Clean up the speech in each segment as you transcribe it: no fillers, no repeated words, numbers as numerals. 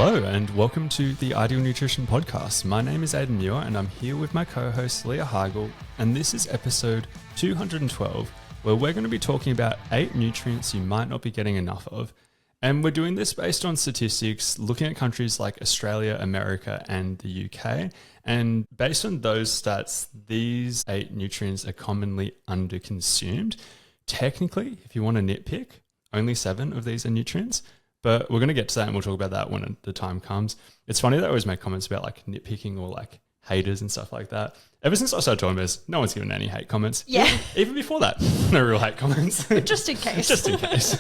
Hello and welcome to the Ideal Nutrition Podcast. My name is Aidan Muir and I'm here with my co-host Leah Higl, and this is episode 212, where we're going to be talking about 8 nutrients you might not be getting enough of. And we're doing this based on statistics, looking at countries like Australia, America, and the UK. And based on those stats, these 8 nutrients are commonly underconsumed. Technically, if you want to nitpick, only 7 of these are nutrients. But we're going to get to that and we'll talk about that when the time comes. It's funny that I always make comments about like nitpicking or like haters and stuff like that. Ever since I started talking about this, no one's given any hate comments. Yeah. Even before that, no real hate comments. Just in case. Just in case.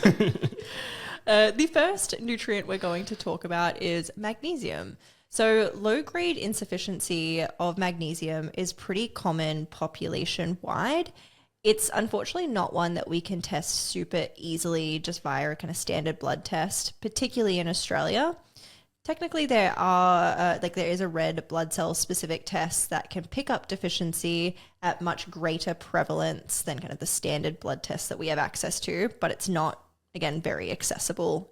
The first nutrient we're going to talk about is magnesium. So low-grade insufficiency of magnesium is pretty common population-wide. It's unfortunately not one that we can test super easily just via a kind of standard blood test, particularly in Australia. Technically, there is a red blood cell specific test that can pick up deficiency at much greater prevalence than kind of the standard blood tests that we have access to, but it's not, again, very accessible,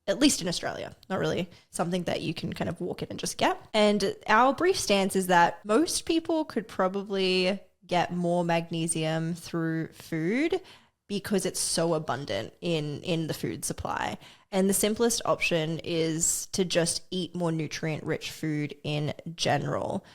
at least in Australia. Not really something that you can kind of walk in and just get. And our brief stance is that most people could probably get more magnesium through food because it's so abundant in the food supply. And the simplest option is to just eat more nutrient-rich food in general,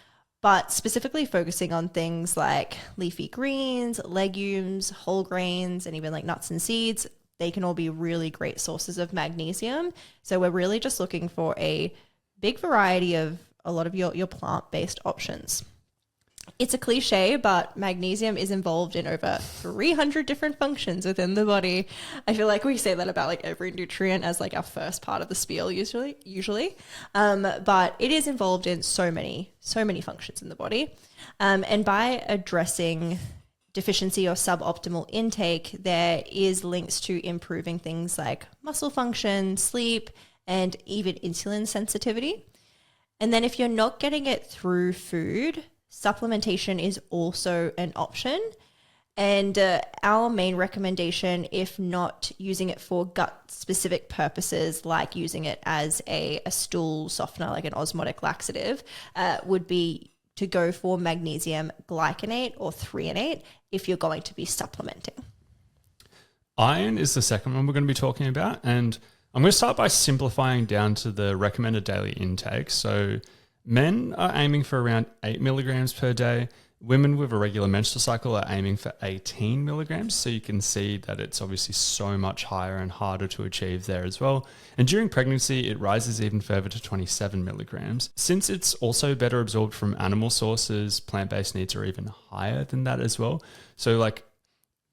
but specifically focusing on things like leafy greens, legumes, whole grains, and even like nuts and seeds. They can all be really great sources of magnesium. So we're really just looking for a big variety of a lot of your plant-based options. It's a cliche, but magnesium is involved in over 300 different functions within the body. I feel like we say that about like every nutrient as like our first part of the spiel usually. But it is involved in so many functions in the body. And by addressing deficiency or suboptimal intake, there is links to improving things like muscle function, sleep, and even insulin sensitivity. And then if you're not getting it through food, supplementation is also an option. And our main recommendation, if not using it for gut-specific purposes, like using it as a stool softener, like an osmotic laxative, would be to go for magnesium glycinate or threonate if you're going to be supplementing. Iron is the second one we're going to be talking about. And I'm going to start by simplifying down to the recommended daily intake. So men are aiming for around 8 milligrams per day. Women with a regular menstrual cycle are aiming for 18 milligrams. So you can see that it's obviously so much higher and harder to achieve there as well. And during pregnancy, it rises even further to 27 milligrams. Since it's also better absorbed from animal sources, plant-based needs are even higher than that as well. So like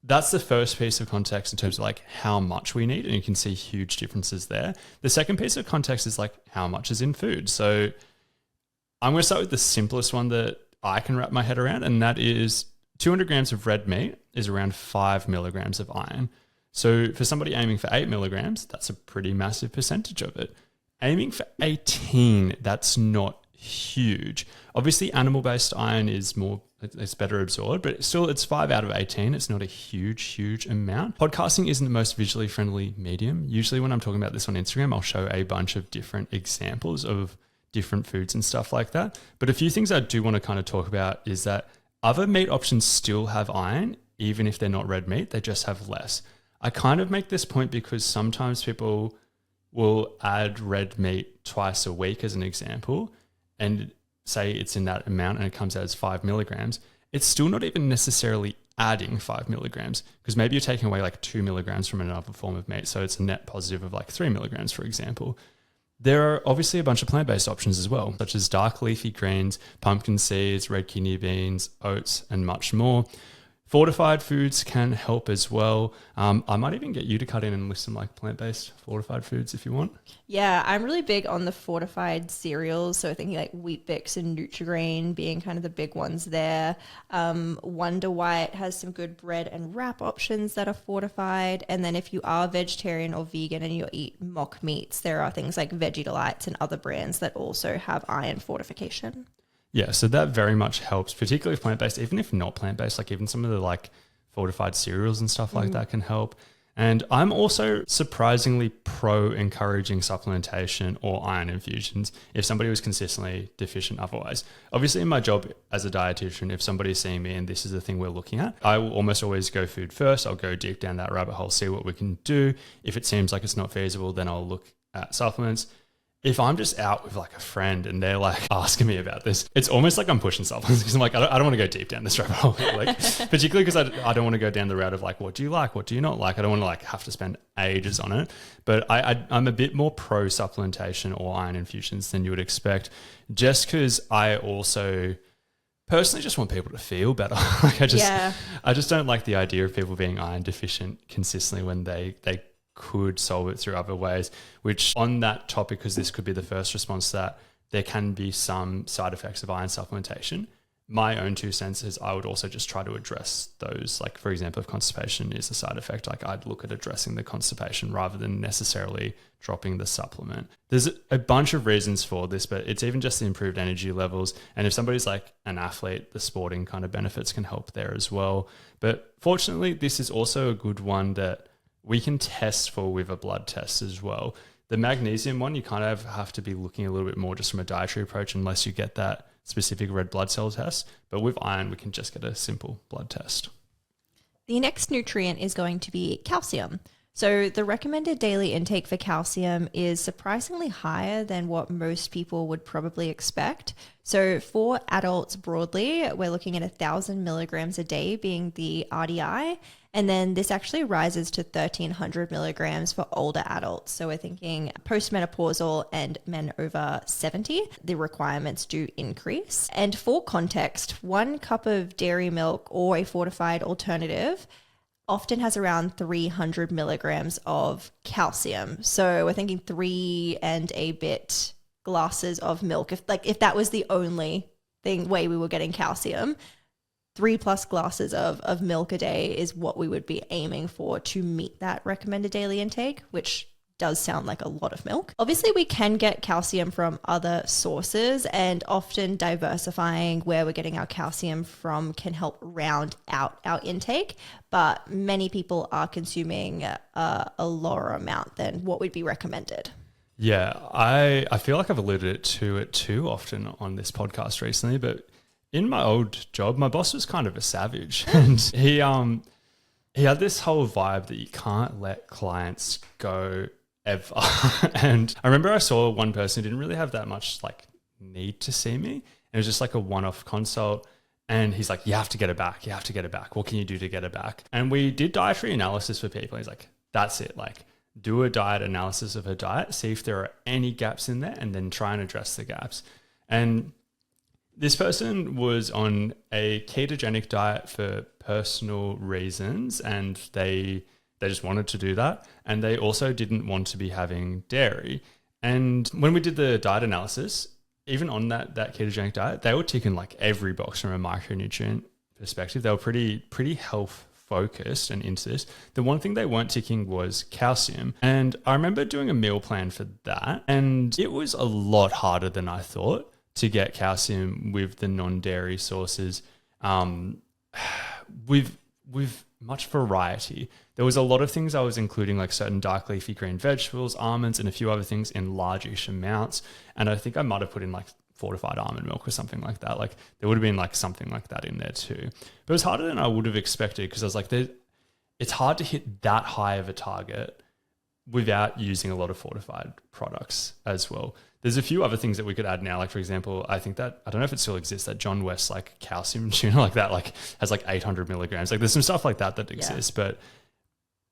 that's the first piece of context in terms of like how much we need. And you can see huge differences there. The second piece of context is like how much is in food. So I'm going to start with the simplest one that I can wrap my head around, and that is 200 grams of red meat is around 5 milligrams of iron. So for somebody aiming for 8 milligrams, that's a pretty massive percentage of it. Aiming for 18, that's not huge. Obviously, animal-based iron is it's better absorbed, but still it's 5 out of 18. It's not a huge amount. Podcasting isn't the most visually friendly medium. Usually when I'm talking about this on Instagram, I'll show a bunch of different examples of different foods and stuff like that. But a few things I do want to kind of talk about is that other meat options still have iron, even if they're not red meat, they just have less. I kind of make this point because sometimes people will add red meat twice a week as an example and say it's in that amount and it comes out as 5 milligrams. It's still not even necessarily adding 5 milligrams because maybe you're taking away like 2 milligrams from another form of meat. So it's a net positive of like 3 milligrams, for example. There are obviously a bunch of plant-based options as well, such as dark leafy greens, pumpkin seeds, red kidney beans, oats, and much more. Fortified foods can help as well. I might even get you to cut in and list some like plant-based fortified foods if you want. Yeah, I'm really big on the fortified cereals. So thinking like Wheat Bix and Nutri-Grain being kind of the big ones there. Wonder White has some good bread and wrap options that are fortified. And then if you are vegetarian or vegan and you eat mock meats, there are things like Veggie Delights and other brands that also have iron fortification. Yeah, so that very much helps, particularly if plant-based, even if not plant-based, like even some of the like fortified cereals and stuff like that can help. And I'm also surprisingly pro encouraging supplementation or iron infusions if somebody was consistently deficient otherwise. Obviously, in my job as a dietitian, if somebody's seeing me and this is the thing we're looking at, I will almost always go food first. I'll go deep down that rabbit hole, see what we can do. If it seems like it's not feasible, then I'll look at supplements. If I'm just out with like a friend and they're like asking me about this, it's almost like I'm pushing supplements because I'm like, I don't want to go deep down this rabbit hole, like, particularly because I don't want to go down the route of like, what do you like? What do you not like? I don't want to like have to spend ages on it. But I'm a bit more pro supplementation or iron infusions than you would expect, just because I also personally just want people to feel better. Like I just don't like the idea of people being iron deficient consistently when they could solve it through other ways, which on that topic, because this could be the first response, that there can be some side effects of iron supplementation. My own 2 cents is I would also just try to address those. Like, for example, if constipation is a side effect, like I'd look at addressing the constipation rather than necessarily dropping the supplement. There's a bunch of reasons for this, but it's even just the improved energy levels. And if somebody's like an athlete, the sporting kind of benefits can help there as well. But fortunately, this is also a good one that we can test for with a blood test as well. The magnesium one, you kind of have to be looking a little bit more just from a dietary approach unless you get that specific red blood cell test. But with iron, we can just get a simple blood test. The next nutrient is going to be calcium. So the recommended daily intake for calcium is surprisingly higher than what most people would probably expect. So for adults broadly, we're looking at 1,000 milligrams a day being the RDI. And then this actually rises to 1,300 milligrams for older adults. So we're thinking postmenopausal and men over 70. The requirements do increase. And for context, 1 cup of dairy milk or a fortified alternative often has around 300 milligrams of calcium. So we're thinking 3 and a bit glasses of milk. If that was the only way we were getting calcium, 3+ glasses of milk a day is what we would be aiming for to meet that recommended daily intake, which does sound like a lot of milk. Obviously, we can get calcium from other sources, and often diversifying where we're getting our calcium from can help round out our intake, but many people are consuming a lower amount than what would be recommended. Yeah, I feel like I've alluded to it too often on this podcast recently, but in my old job, my boss was kind of a savage, and he had this whole vibe that you can't let clients go ever. And I remember I saw one person who didn't really have that much like need to see me. It was just like a one-off consult. And he's like, you have to get it back. You have to get it back. What can you do to get it back? And we did dietary analysis for people. He's like, that's it. Like, do a diet analysis of her diet, see if there are any gaps in there, and then try and address the gaps. And this person was on a ketogenic diet for personal reasons, and they just wanted to do that. And they also didn't want to be having dairy. And when we did the diet analysis, even on that ketogenic diet, they were ticking like every box from a micronutrient perspective. They were pretty health focused and into this. The one thing they weren't ticking was calcium. And I remember doing a meal plan for that, and it was a lot harder than I thought to get calcium with the non-dairy sources, with much variety. There was a lot of things I was including, like certain dark leafy green vegetables, almonds, and a few other things in large-ish amounts. And I think I might have put in like fortified almond milk or something like that. Like there would have been like something like that in there too. But it was harder than I would have expected, because I was like, it's hard to hit that high of a target without using a lot of fortified products as well. There's a few other things that we could add now. Like, for example, I think that, I don't know if it still exists, that John West like calcium tuna like that, like has like 800 milligrams. Like there's some stuff like that exists, but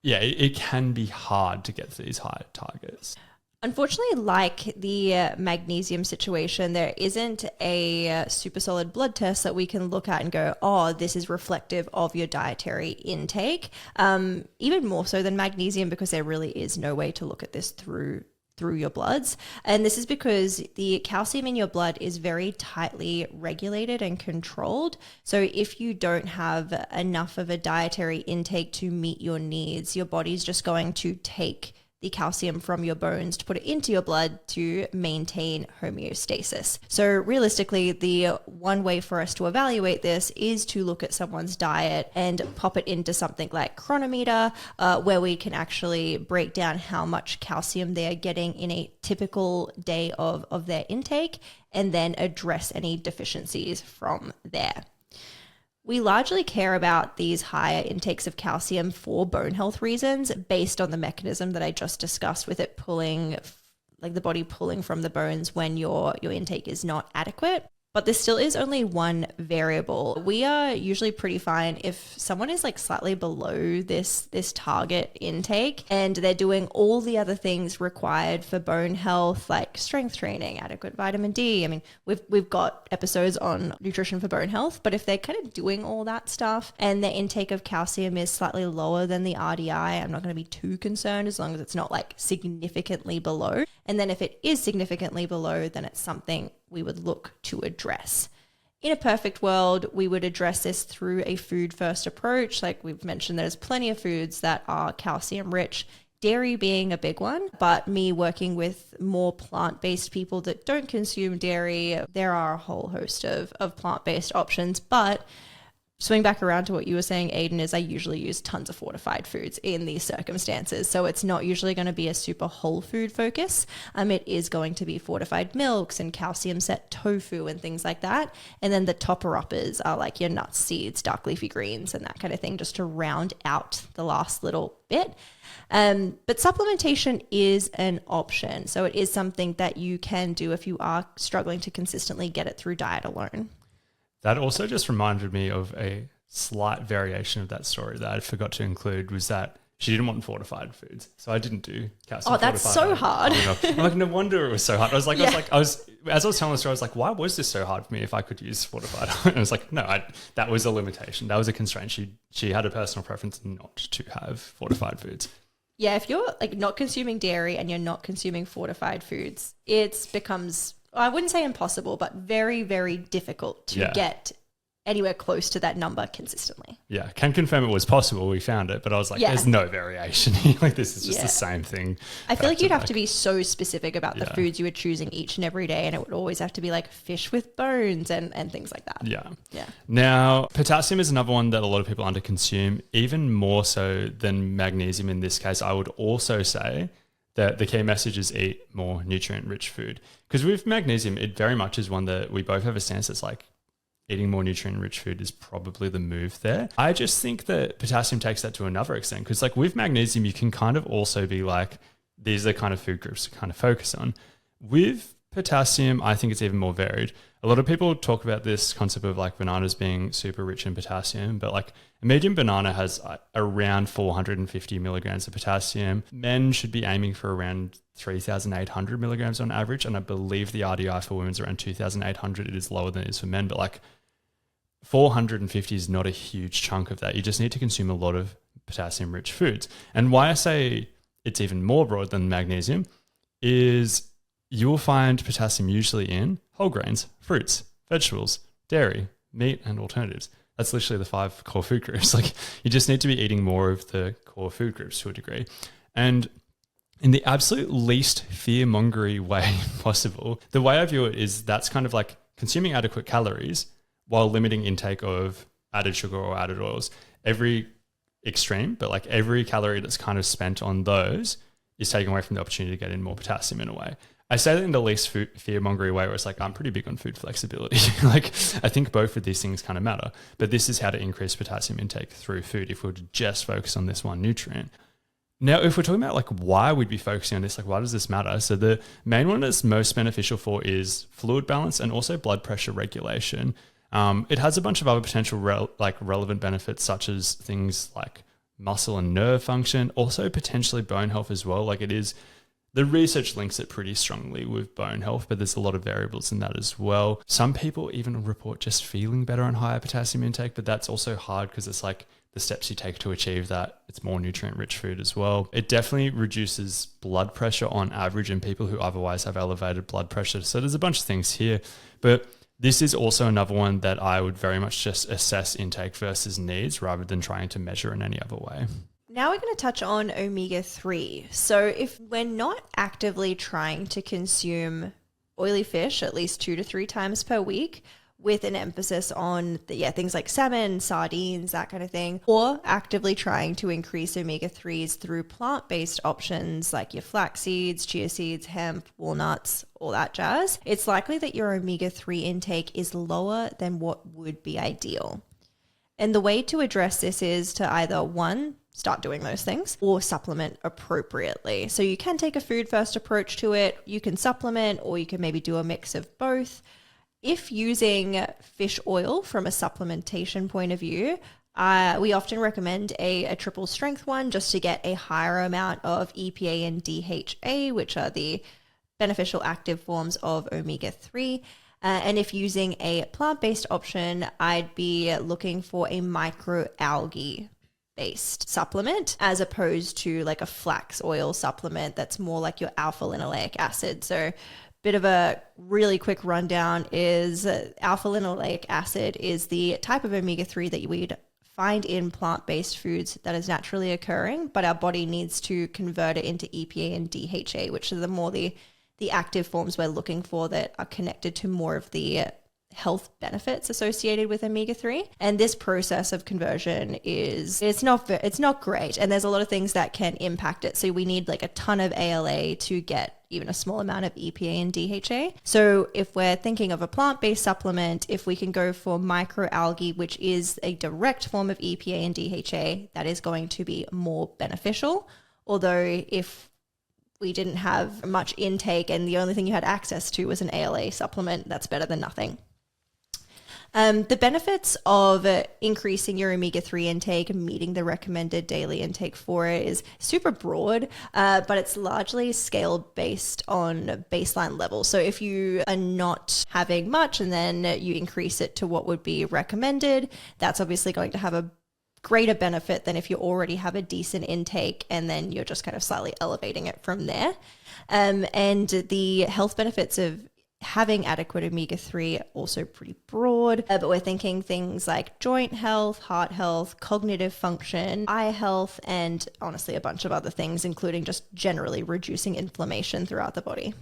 yeah, it can be hard to get to these high targets. Unfortunately, like the magnesium situation, there isn't a super solid blood test that we can look at and go, oh, this is reflective of your dietary intake. Even more so than magnesium, because there really is no way to look at this through your bloods. And this is because the calcium in your blood is very tightly regulated and controlled. So if you don't have enough of a dietary intake to meet your needs, your body's just going to take the calcium from your bones to put it into your blood to maintain homeostasis. So realistically, the one way for us to evaluate this is to look at someone's diet and pop it into something like Chronometer, where we can actually break down how much calcium they are getting in a typical day of their intake, and then address any deficiencies from there. We largely care about these higher intakes of calcium for bone health reasons, based on the mechanism that I just discussed, with it pulling, like the body pulling from the bones when your intake is not adequate. But there still is only one variable. We are usually pretty fine if someone is like slightly below this target intake and they're doing all the other things required for bone health, like strength training, adequate vitamin D. I mean, we've got episodes on nutrition for bone health, but if they're kind of doing all that stuff and their intake of calcium is slightly lower than the RDI, I'm not going to be too concerned as long as it's not like significantly below. And then if it is significantly below, then it's something we would look to address. In a perfect world, we would address this through a food first approach. Like we've mentioned, there's plenty of foods that are calcium rich, dairy being a big one, but me working with more plant-based people that don't consume dairy, there are a whole host of plant-based options. But swing back around to what you were saying, Aidan, is I usually use tons of fortified foods in these circumstances. So it's not usually going to be a super whole food focus. It is going to be fortified milks and calcium set tofu and things like that. And then the topper-uppers are like your nuts, seeds, dark leafy greens and that kind of thing, just to round out the last little bit. But supplementation is an option. So it is something that you can do if you are struggling to consistently get it through diet alone. That also just reminded me of a slight variation of that story that I forgot to include, was that she didn't want fortified foods. So I didn't do calcium. Oh, that's so hard. I'm like, no wonder it was so hard. As I was telling the story, I was like, why was this so hard for me if I could use fortified? And I was like, no, that was a limitation. That was a constraint. She had a personal preference not to have fortified foods. Yeah, if you're like not consuming dairy and you're not consuming fortified foods, it becomes, I wouldn't say impossible, but very, very difficult to get anywhere close to that number consistently. Yeah, can confirm it was possible. We found it, but I was like, there's no variation here. Like this is just the same thing. I feel like you'd have to be so specific about the foods you were choosing each and every day, and it would always have to be like fish with bones and things like that. Yeah. Now, potassium is another one that a lot of people underconsume, even more so than magnesium in this case. I would also say that the key message is eat more nutrient-rich food. Because with magnesium, it very much is one that we both have a stance that's like, eating more nutrient-rich food is probably the move there. I just think that potassium takes that to another extent, because like with magnesium, you can kind of also be like, these are the kind of food groups to kind of focus on. With potassium, I think it's even more varied. A lot of people talk about this concept of like bananas being super rich in potassium, but like a medium banana has around 450 milligrams of potassium. Men should be aiming for around 3,800 milligrams on average, and I believe the RDI for women is around 2,800. It is lower than it is for men, but like 450 is not a huge chunk of that. You just need to consume a lot of potassium-rich foods. And why I say it's even more broad than magnesium is you will find potassium usually in whole grains, fruits, vegetables, dairy, meat, and alternatives. That's literally the 5 core food groups. Like you just need to be eating more of the core food groups to a degree. And in the absolute least fear-mongery way possible, the way I view it is that's kind of like consuming adequate calories while limiting intake of added sugar or added oils. Every extreme, but like every calorie that's kind of spent on those is taken away from the opportunity to get in more potassium in a way. I say that in the least fear-mongery way where it's like, I'm pretty big on food flexibility. Like I think both of these things kind of matter, but this is how to increase potassium intake through food if we were to just focus on this one nutrient. Now, if we're talking about like why we'd be focusing on this, like why does this matter? So the main one that's most beneficial for is fluid balance and also blood pressure regulation. It has a bunch of other potential relevant benefits, such as things like muscle and nerve function, also potentially bone health as well. Like it is, the research links it pretty strongly with bone health, but there's a lot of variables in that as well. Some people even report just feeling better on higher potassium intake, but that's also hard because it's like the steps you take to achieve that. It's more nutrient-rich food as well. It definitely reduces blood pressure on average in people who otherwise have elevated blood pressure. So there's a bunch of things here, but this is also another one that I would very much just assess intake versus needs rather than trying to measure in any other way. Now we're going to touch on omega-3. So if we're not actively trying to consume oily fish at least 2 to 3 times per week, with an emphasis on things like salmon, sardines, that kind of thing, or actively trying to increase omega-3s through plant-based options like your flax seeds, chia seeds, hemp, walnuts, all that jazz, it's likely that your omega-3 intake is lower than what would be ideal. And the way to address this is to either, one, start doing those things, or supplement appropriately. So you can take a food first approach to it, you can supplement, or you can maybe do a mix of both. If using fish oil from a supplementation point of view, we often recommend a triple strength one just to get a higher amount of EPA and DHA, which are the beneficial active forms of omega-3. And if using a plant-based option, I'd be looking for a microalgae based supplement as opposed to like a flax oil supplement that's more like your alpha linoleic acid. So bit of a really quick rundown is alpha linoleic acid is the type of omega-3 that we'd find in plant-based foods that is naturally occurring, but our body needs to convert it into EPA and DHA, which are the active forms we're looking for that are connected to more of the health benefits associated with omega-3. And this process of conversion it's not great, and there's a lot of things that can impact it. So we need like a ton of ALA to get even a small amount of EPA and DHA. So if we're thinking of a plant-based supplement, if we can go for microalgae, which is a direct form of EPA and DHA, that is going to be more beneficial. Although if we didn't have much intake and the only thing you had access to was an ALA supplement, that's better than nothing. The benefits of increasing your omega-3 intake and meeting the recommended daily intake for it is super broad, but it's largely scaled based on baseline levels. So if you are not having much and then you increase it to what would be recommended, that's obviously going to have a greater benefit than if you already have a decent intake and then you're just kind of slightly elevating it from there. And the health benefits of having adequate omega-3 also pretty broad, but we're thinking things like joint health, heart health, cognitive function, eye health, and honestly a bunch of other things, including just generally reducing inflammation throughout the body.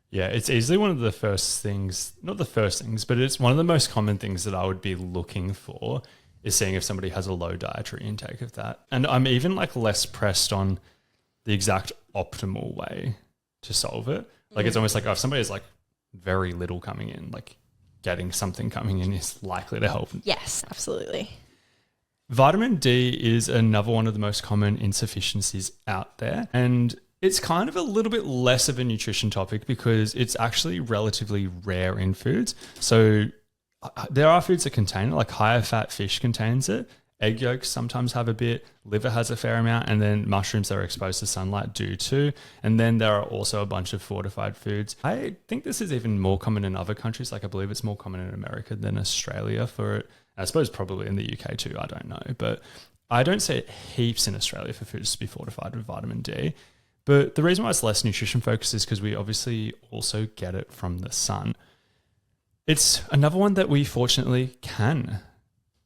Yeah, it's easily one of the first things, not the first things, but it's one of the most common things that I would be looking for is seeing if somebody has a low dietary intake of that. And I'm even like less pressed on the exact optimal way to solve it. Like it's almost like if somebody is like very little coming in, like getting something coming in is likely to help. Yes, absolutely. Vitamin D is another one of the most common insufficiencies out there. And it's kind of a little bit less of a nutrition topic because it's actually relatively rare in foods. So there are foods that contain it, like higher fat fish contains it. Egg yolks sometimes have a bit, liver has a fair amount, and then mushrooms that are exposed to sunlight do too. And then there are also a bunch of fortified foods. I think this is even more common in other countries. Like I believe it's more common in America than Australia for it. I suppose probably in the UK too, I don't know. But I don't see it heaps in Australia for foods to be fortified with vitamin D. But the reason why it's less nutrition focused is because we obviously also get it from the sun. It's another one that we fortunately can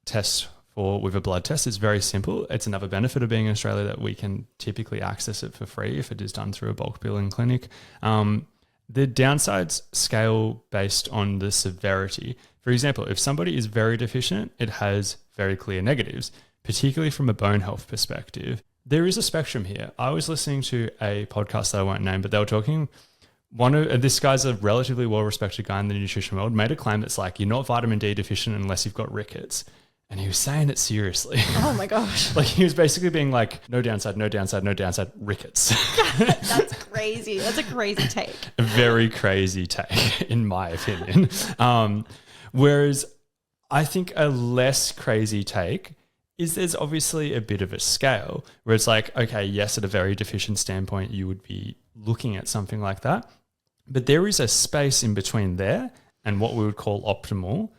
test for with a blood test. It's very simple. It's another benefit of being in Australia that we can typically access it for free if it is done through a bulk billing clinic. The downsides scale based on the severity. For example, if somebody is very deficient, it has very clear negatives, particularly from a bone health perspective. There is a spectrum here. I was listening to a podcast that I won't name, but they were talking. This guy's a relatively well-respected guy in the nutrition world, made a claim that's like, you're not vitamin D deficient unless you've got rickets. And he was saying it seriously. Oh my gosh. Like he was basically being like, no downside, no downside, no downside, rickets. That's crazy. That's a crazy take. A very crazy take, in my opinion. Whereas I think a less crazy take is there's obviously a bit of a scale where it's like, okay, yes, at a very deficient standpoint, you would be looking at something like that. But there is a space in between there and what we would call optimal,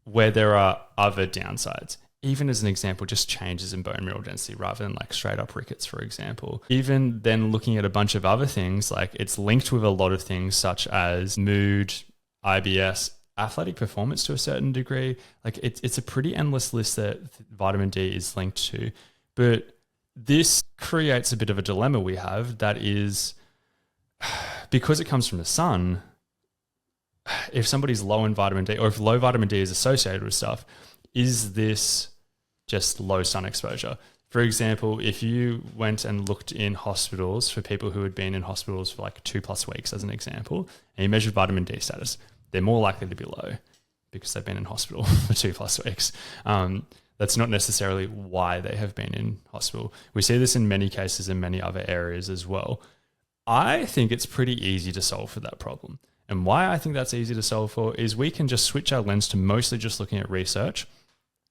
where there are other downsides. Even as an example, just changes in bone mineral density rather than like straight up rickets, for example. Even then looking at a bunch of other things, like it's linked with a lot of things such as mood, IBS, athletic performance to a certain degree. Like it's a pretty endless list that vitamin D is linked to. But this creates a bit of a dilemma we have, that is, because it comes from the sun, if somebody's low in vitamin D, or if low vitamin D is associated with stuff, is this just low sun exposure? For example, if you went and looked in hospitals for people who had been in hospitals for like 2+ weeks, as an example, and you measured vitamin D status, they're more likely to be low because they've been in hospital for 2+ weeks. That's not necessarily why they have been in hospital. We see this in many cases in many other areas as well. I think it's pretty easy to solve for that problem. And why I think that's easy to solve for is we can just switch our lens to mostly just looking at research.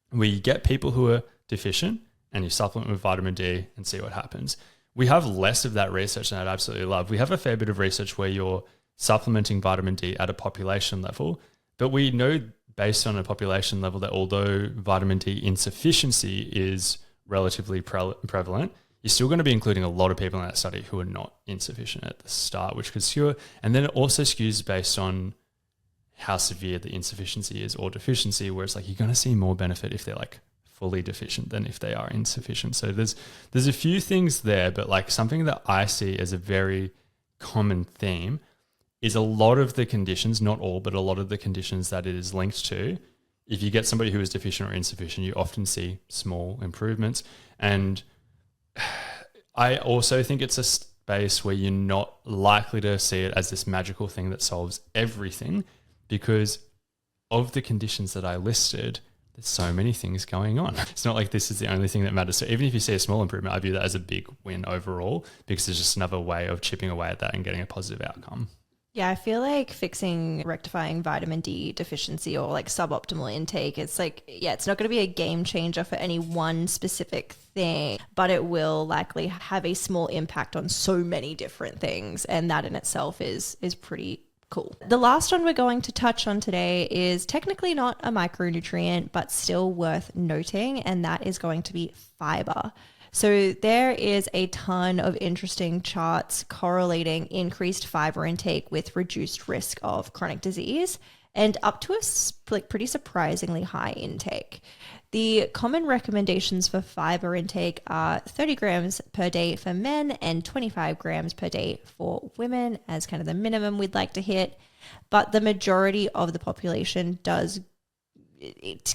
We get people who are deficient and you supplement with vitamin D and see what happens. We have less of that research than I'd absolutely love. We have a fair bit of research where you're supplementing vitamin D at a population level, but we know based on a population level that although vitamin D insufficiency is relatively prevalent, you're still going to be including a lot of people in that study who are not insufficient at the start, which could skew. And then it also skews based on how severe the insufficiency is or deficiency, where it's like you're going to see more benefit if they're like fully deficient than if they are insufficient. So there's a few things there, but like something that I see as a very common theme is a lot of the conditions, not all, but a lot of the conditions that it is linked to, if you get somebody who is deficient or insufficient, you often see small improvements. And I also think it's a space where you're not likely to see it as this magical thing that solves everything, because of the conditions that I listed, there's so many things going on. It's not like this is the only thing that matters. So even if you see a small improvement, I view that as a big win overall, because it's just another way of chipping away at that and getting a positive outcome. Yeah, I feel like rectifying vitamin D deficiency or like suboptimal intake, it's like, yeah, it's not going to be a game changer for any one specific thing, but it will likely have a small impact on so many different things. And that in itself is pretty cool. The last one we're going to touch on today is technically not a micronutrient, but still worth noting, and that is going to be fiber. So there is a ton of interesting charts correlating increased fiber intake with reduced risk of chronic disease and up to a pretty surprisingly high intake. The common recommendations for fiber intake are 30 grams per day for men and 25 grams per day for women as kind of the minimum we'd like to hit. But the majority of the population does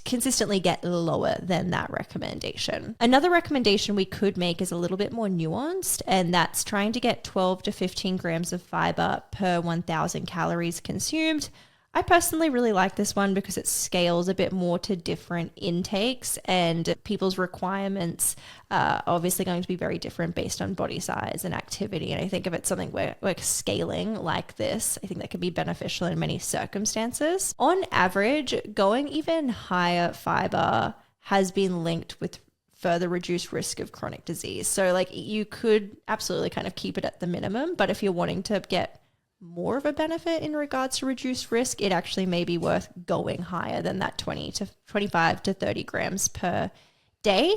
consistently get lower than that recommendation. Another recommendation we could make is a little bit more nuanced, and that's trying to get 12 to 15 grams of fiber per 1,000 calories consumed. I personally really like this one because it scales a bit more to different intakes, and people's requirements are obviously going to be very different based on body size and activity. And I think if it's something where we're scaling like this, I think that can be beneficial in many circumstances. On average, going even higher fiber has been linked with further reduced risk of chronic disease. So like you could absolutely kind of keep it at the minimum, but if you're wanting to get more of a benefit in regards to reduced risk, it actually may be worth going higher than that 25 to 30 grams per day.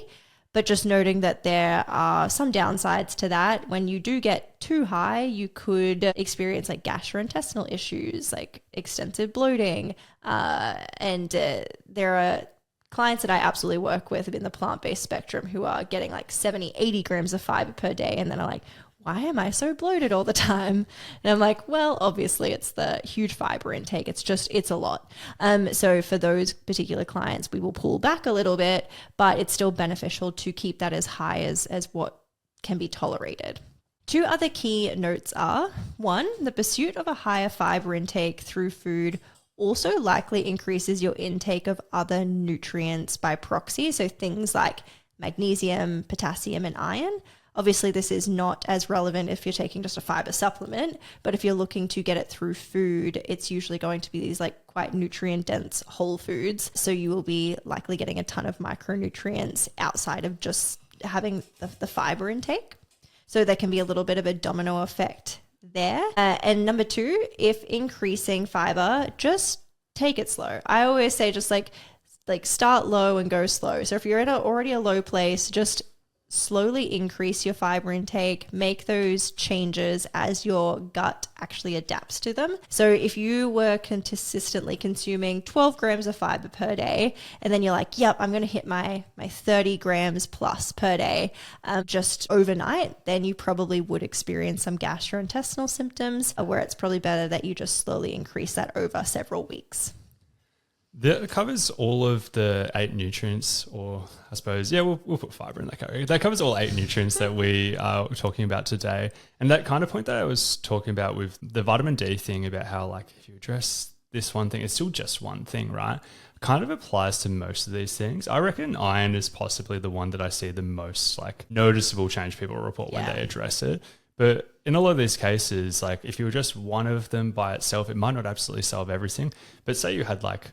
But just noting that there are some downsides to that. When you do get too high, you could experience like gastrointestinal issues, like extensive bloating. And there are clients that I absolutely work with in the plant-based spectrum who are getting like 70, 80 grams of fiber per day and then are like, why am I so bloated all the time? And I'm like, well, obviously it's the huge fiber intake. It's a lot. So for those particular clients, we will pull back a little bit, but it's still beneficial to keep that as high as what can be tolerated. Two other key notes are, one, the pursuit of a higher fiber intake through food also likely increases your intake of other nutrients by proxy. So things like magnesium, potassium, and iron. Obviously, this is not as relevant if you're taking just a fiber supplement, but if you're looking to get it through food, it's usually going to be these like quite nutrient dense whole foods. So you will be likely getting a ton of micronutrients outside of just having the fiber intake. So there can be a little bit of a domino effect there. And number two, if increasing fiber, just take it slow. I always say just like start low and go slow. So if you're in already a low place, just slowly increase your fiber intake, make those changes as your gut actually adapts to them. So if you were consistently consuming 12 grams of fiber per day, and then you're like, yep, I'm going to hit my 30 grams plus per day just overnight, then you probably would experience some gastrointestinal symptoms, where it's probably better that you just slowly increase that over several weeks. That covers all of the 8 nutrients, or I suppose, yeah, we'll put fiber in that category. That covers all 8 nutrients that we are talking about today. And that kind of point that I was talking about with the vitamin D thing, about how like if you address this one thing, it's still just one thing, right? Kind of applies to most of these things. I reckon iron is possibly the one that I see the most like noticeable change people report when they address it. But in a lot of these cases, like if you address one of them by itself, it might not absolutely solve everything. But say you had like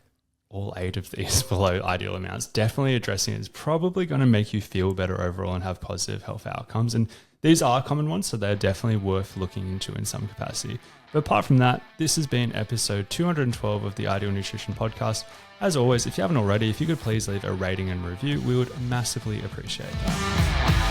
all 8 of these below ideal amounts, definitely addressing it is probably going to make you feel better overall and have positive health outcomes. And these are common ones, so they're definitely worth looking into in some capacity. But apart from that, this has been episode 212 of the Ideal Nutrition Podcast. As always, if you haven't already, if you could please leave a rating and review, we would massively appreciate that.